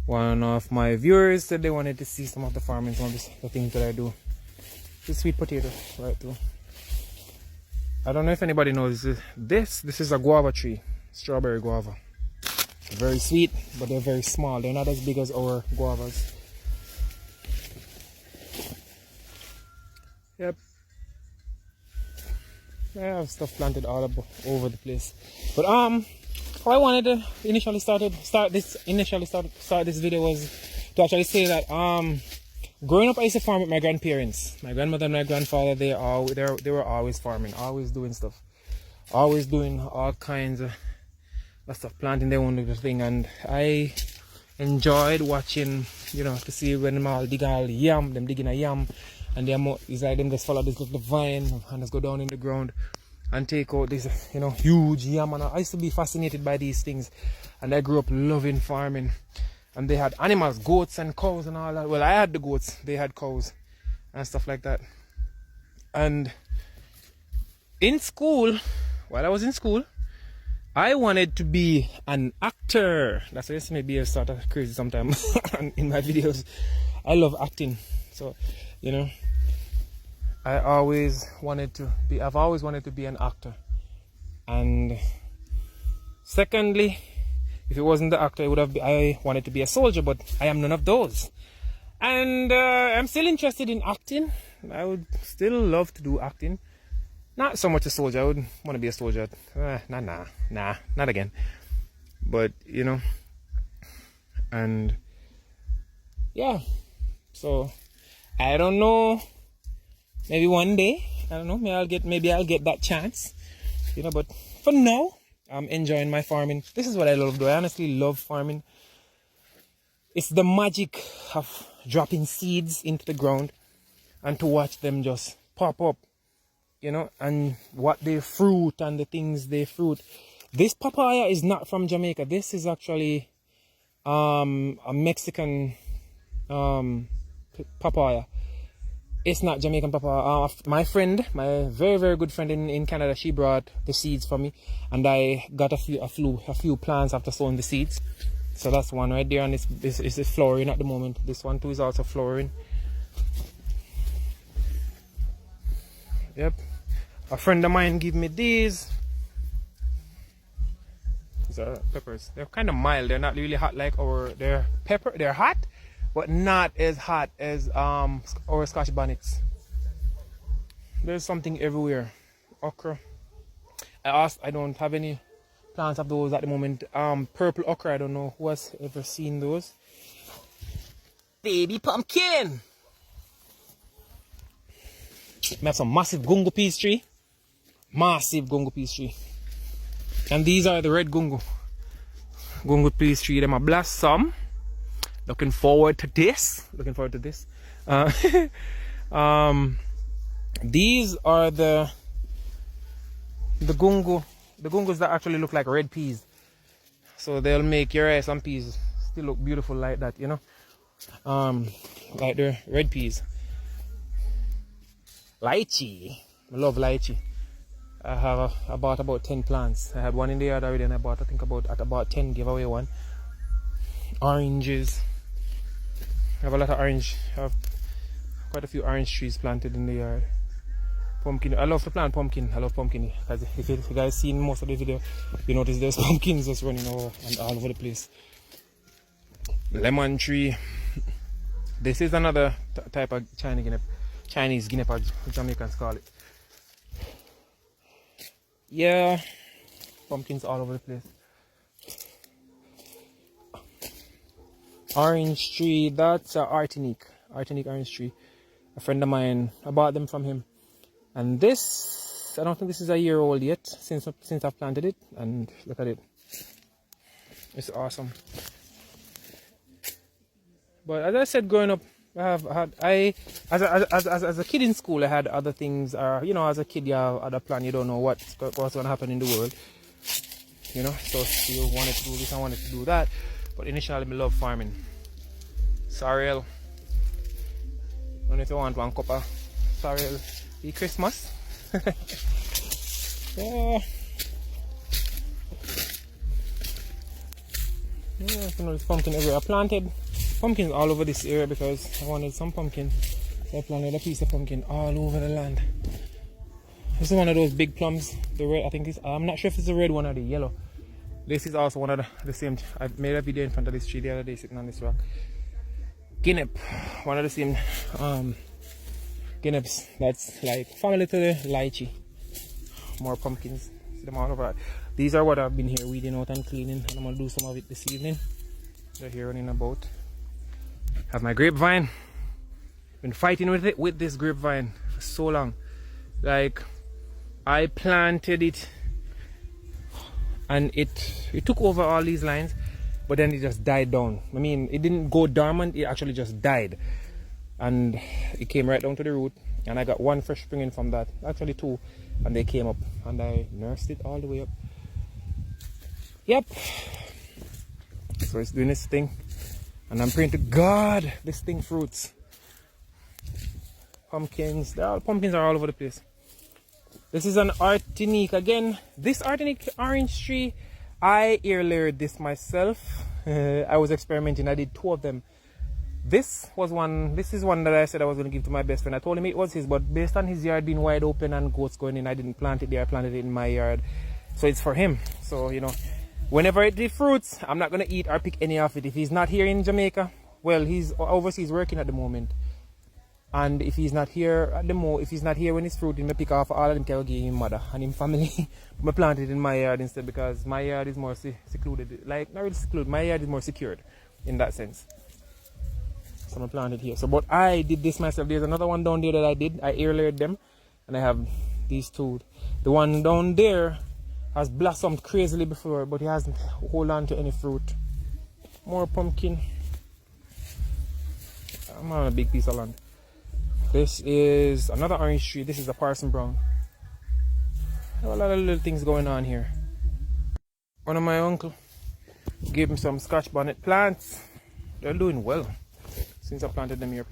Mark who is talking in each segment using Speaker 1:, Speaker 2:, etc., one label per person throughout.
Speaker 1: One of my viewers said they wanted to see some of the farming, some of the things that I do. The sweet potato, right through. I don't know if anybody knows this. This is a guava tree, strawberry guava. Very sweet, but they're very small. They're not as big as our guavas. Yep. I have stuff planted all over the place. But how I wanted to initially start this video was to actually say that growing up I used to farm with my grandparents. My grandmother and my grandfather, they were always farming, always doing stuff. Always doing all kinds of stuff, planting their own little thing, and I enjoyed watching, you know, to see when them all dig all the yam, them digging a yam, and it's like them just follow this little vine and just go down in the ground and take out this, you know, huge yam. And I used to be fascinated by these things, and I grew up loving farming. And they had animals, goats and cows and all that. Well, I had the goats, they had cows and stuff like that. And in school, while I was in school, I wanted to be an actor. That's why this may be a sort of crazy sometimes in my videos. I love acting. So, you know, I've always wanted to be an actor. And secondly, if it wasn't the actor, I wanted to be a soldier, but I am none of those. And I'm still interested in acting. I would still love to do acting. Not so much a soldier. I would want to be a soldier. Nah, not again. But, you know, and yeah. So I don't know. Maybe one day, I don't know. Maybe I'll get that chance. You know, but for now, I'm enjoying my farming. This is what I love, though. I honestly love farming. It's the magic of dropping seeds into the ground and to watch them just pop up, you know, and what they fruit and the things they fruit. This papaya is not from Jamaica. This is actually a Mexican papaya. It's not Jamaican papaya. My friend, my very, very good friend in Canada, she brought the seeds for me, and I got a few plants after sowing the seeds. So that's one right there, and it's flowering at the moment. This one too is also flowering. Yep. A friend of mine gave me these. These are peppers. They're kind of mild. They're not really hot like they're hot, but not as hot as our Scotch bonnets. There's something everywhere. Okra. I don't have any plants of those at the moment. Purple okra, I don't know who has ever seen those. Baby pumpkin. We have some massive gungo peas tree. Massive gungo peas tree. And these are the red gungo peas tree. Them are blossom. Looking forward to this. These are the gungos that actually look like red peas. So they'll make your rice and peas still look beautiful like that, you know. Like the red peas. Lychee. I love lychee. I bought about 10 plants. I had one in the yard already, and I bought, I think about 10, give away one. Oranges. I have a lot of orange. I have quite a few orange trees planted in the yard. Pumpkin. I love to plant pumpkin. I love pumpkin. Because if you guys seen most of the video, you notice there's pumpkins just running all over the place. Lemon tree. This is another type of Chinese guinea, Jamaicans call it. Yeah, pumpkins all over the place. Orange tree, that's Artenique orange tree. A friend of mine, I bought them from him. And this, I don't think this is a year old yet since I've planted it. And look at it, it's awesome. But as I said, growing up, as a kid in school, I had other things. You know, as a kid, you have other plans. You don't know what's going to happen in the world. You know, so you wanted to do this, I wanted to do that. But initially, I love farming. Sorrel. I don't know if you want one cup of sorrel. Be Christmas. Yeah. Yeah, you know, there's pumpkin everywhere. I planted pumpkins all over this area because I wanted some pumpkin. So I planted a piece of pumpkin all over the land. This is one of those big plums. The red, I think it's, I'm not sure if it's the red one or the yellow. This is also one of the same. I made a video in front of this tree the other day sitting on this rock. Guinep, one of the same guineps that's like family to the lychee. More pumpkins. See them all over. These are what I've been here weeding out and cleaning, and I'm gonna do some of it this evening. They're here running about. Have my grapevine. Been fighting with this grapevine for so long. Like, I planted it and it took over all these lines, but then it just died down. I mean, it didn't go dormant, it actually just died. And it came right down to the root, and I got one fresh springing from that, actually two, and they came up, and I nursed it all the way up. Yep. So it's doing this thing, and I'm praying to God this thing fruits. Pumpkins, pumpkins are all over the place. This is an Artenique again. This Artenique orange tree, I ear layered this myself. I was experimenting. I did 2 of them. This is one that I said I was going to give to my best friend. I told him it was his, but based on his yard being wide open and goats going in, I didn't plant it there. I planted it in my yard, so it's for him. So, you know, whenever it fruits, I'm not going to eat or pick any of it. If he's not here in Jamaica, well, he's overseas working at the moment. And if he's not here at if he's not here when it's fruiting, I pick off all of them can give him mother and him family. I plant it in my yard instead because my yard is more secluded. Like, not really secluded, my yard is more secured in that sense. So I'm gonna plant it here. So, but I did this myself. There's another one down there that I did. I air layered them, and I have these 2. The one down there has blossomed crazily before, but it hasn't hold on to any fruit. More pumpkin. I'm on a big piece of land. This is another orange tree. This is a Parson Brown. A lot of little things going on here. One of my uncle gave me some Scotch bonnet plants. They're doing well. Since I planted them here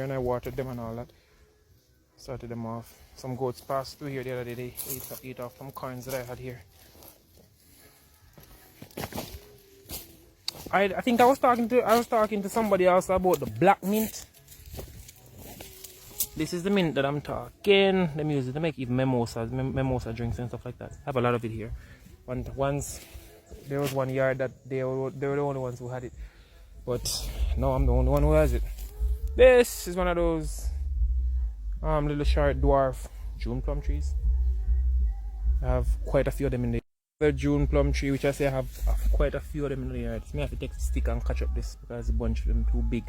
Speaker 1: and I watered them and all that. Started them off. Some goats passed through here the other day. They ate off some corns that I had here. I think I was talking to somebody else about the black mint. This is the mint that I'm talking. They use it to make even mimosa drinks and stuff like that. I have a lot of it here. Once there was one yard that they were the only ones who had it, but now I'm the only one who has it. This is one of those little short dwarf June plum trees. I have quite a few of them in the June plum tree, which I say I have quite a few of them in the yard. So I have to take a stick and catch up this because the bunch of them too big.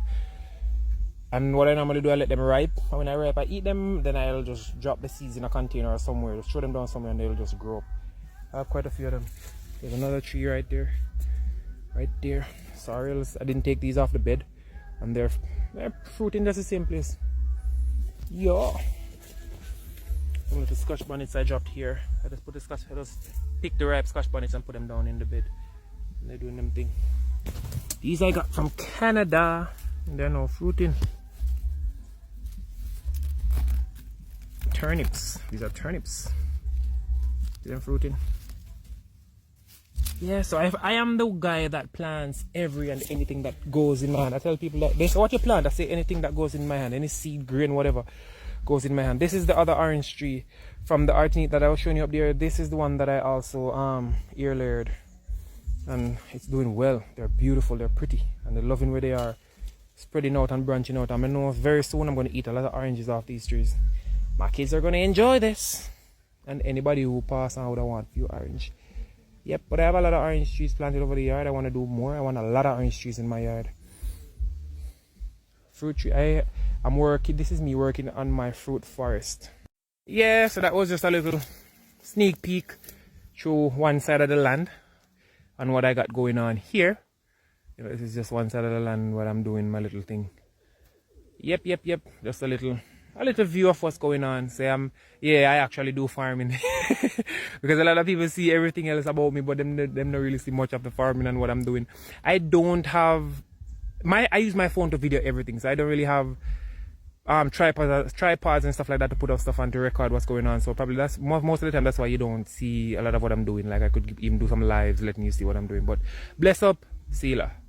Speaker 1: And what I normally do, I let them ripe. And when I ripe, I eat them. Then I'll just drop the seeds in a container or somewhere. Just throw them down somewhere and they'll just grow up. I have quite a few of them. There's another tree right there. Right there. Sorry, I didn't take these off the bed. And they're fruiting just the same place. Yeah. Some little Scotch bonnets I dropped here. I just pick the ripe Scotch bonnets and put them down in the bed. And they're doing them thing. These I got from Canada. And they're now fruiting. Turnips. These are turnips. See them fruiting? Yeah, so I am the guy that plants every and anything that goes in my hand. I tell people that they say, what you plant? I say anything that goes in my hand. Any seed, grain, whatever goes in my hand. This is the other orange tree from the Artenique that I was showing you up there. This is the one that I also ear layered. And it's doing well. They're beautiful, they're pretty, and they're loving where they are. Spreading out and branching out. I know very soon I'm going to eat a lot of oranges off these trees. My kids are going to enjoy this. And anybody who pass on would want a few orange. Yep, but I have a lot of orange trees planted over the yard. I want to do more. I want a lot of orange trees in my yard. Fruit tree. I'm working. This is me working on my fruit forest. Yeah, so that was just a little sneak peek through one side of the land and what I got going on here. You know, this is just one side of the land where I'm doing my little thing. Yep. Just a little view of what's going on. So I actually do farming. Because a lot of people see everything else about me, but them don't really see much of the farming and what I'm doing. I don't have I use my phone to video everything, so I don't really have tripods and stuff like that to put up stuff on to record what's going on. So probably that's most of the time that's why you don't see a lot of what I'm doing. Like I could even do some lives letting you see what I'm doing. But bless up. See you later.